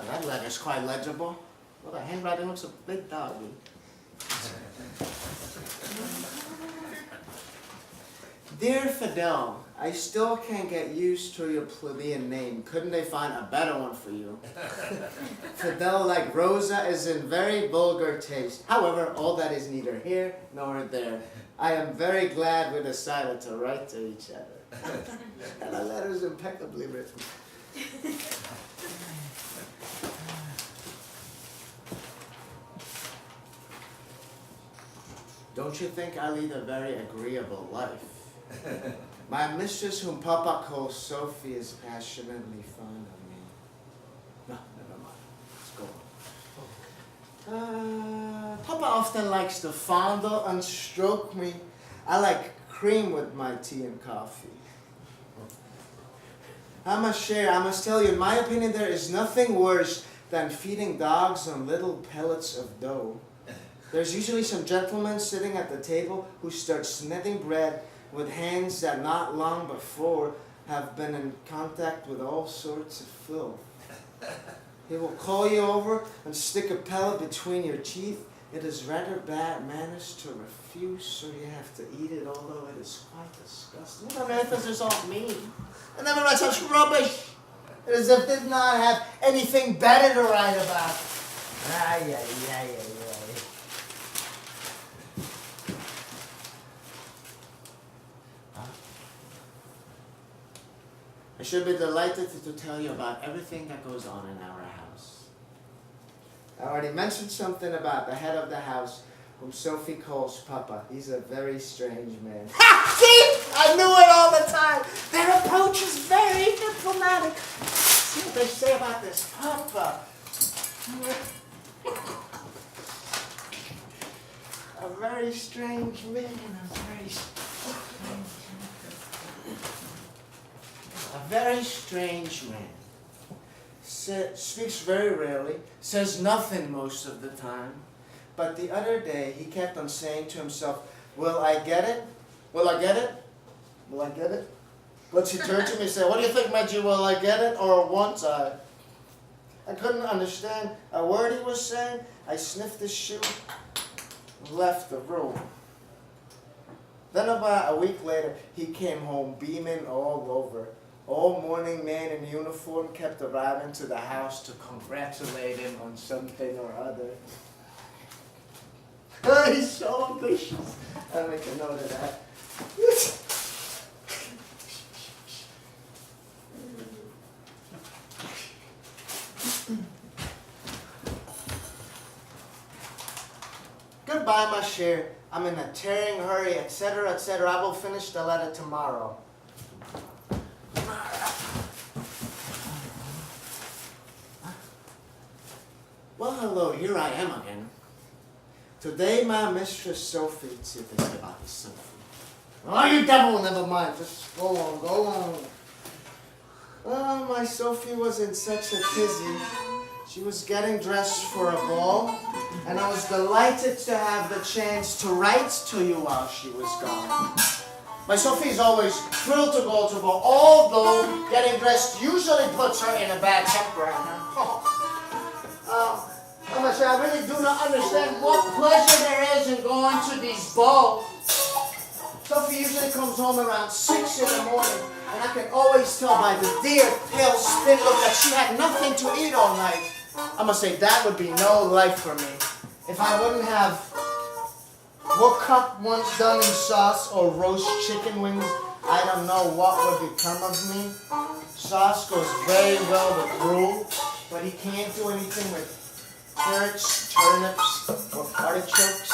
Oh, that letter's quite legible. Well, the handwriting looks a bit doggy. Dear Fidel, I still can't get used to your plebeian name. Couldn't they find a better one for you? Fidel, like Rosa, is in very vulgar taste. However, all that is neither here nor there. I am very glad we decided to write to each other. And the letter is impeccably written. Don't you think I lead a very agreeable life? My mistress, whom Papa calls Sophie, is passionately fond of me. No, never mind. Let's go on. Papa often likes to fondle and stroke me. I like cream with my tea and coffee. I must tell you, in my opinion, there is nothing worse than feeding dogs on little pellets of dough. There's usually some gentleman sitting at the table who starts kneading bread with hands that not long before have been in contact with all sorts of filth. He will call you over and stick a pellet between your teeth. It is rather bad manners to refuse, so you have to eat it, although it is quite disgusting. What on earth does this all mean? I never read such rubbish. It is as if it did not have anything better to write about. Ay. I should be delighted to tell you about everything that goes on in our house. I already mentioned something about the head of the house, whom Sophie calls Papa. He's a very strange man. Ha! See? I knew it all the time. Their approach is very diplomatic. See what they say about this Papa. A very strange man. A very strange man. Speaks very rarely, says nothing most of the time. But the other day, he kept on saying to himself, will I get it? Will I get it? Will I get it? But she turned to me and said, what do you think, Maggie? Will I get it or won't I? I couldn't understand a word he was saying. I sniffed his shoe and left the room. Then about a week later, he came home beaming all over. All morning, man in uniform kept arriving to the house to congratulate him on something or other. Oh, he's so ambitious. I'll make a note of that. Goodbye, ma chère. I'm in a tearing hurry, etc., etc. I will finish the letter tomorrow. Well, hello, here I am again. Today, my mistress Sophie, see what they say about this Sophie. Oh, you devil, never mind, just go on. Oh, my Sophie was in such a tizzy. She was getting dressed for a ball, and I was delighted to have the chance to write to you while she was gone. My Sophie's always thrilled to go to a ball, although getting dressed usually puts her in a bad temper. I really do not understand what pleasure there is in going to these balls. Sophie usually comes home around 6 in the morning, and I can always tell by the dear, pale, thin look that she had nothing to eat all night. I must say, that would be no life for me. If I wouldn't have woke up once done in sauce or roast chicken wings, I don't know what would become of me. Sauce goes very well with gruel, but he can't do anything with carrots, turnips, or artichokes.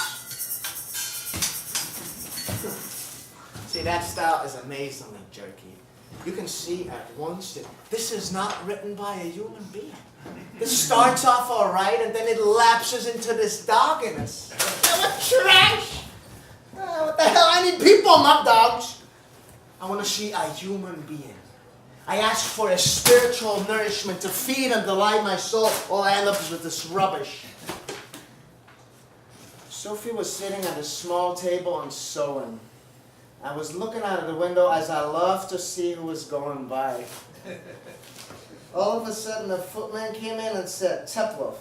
See, that style is amazingly jerky. You can see at once that this is not written by a human being. This starts off all right, and then it lapses into this dogginess. What trash! What the hell? I need people, not dogs. I want to see a human being. I ask for a spiritual nourishment to feed and delight my soul, or I end up with this rubbish. Sophie was sitting at a small table and sewing. I was looking out of the window as I love to see who was going by. All of a sudden, a footman came in and said, Teploff.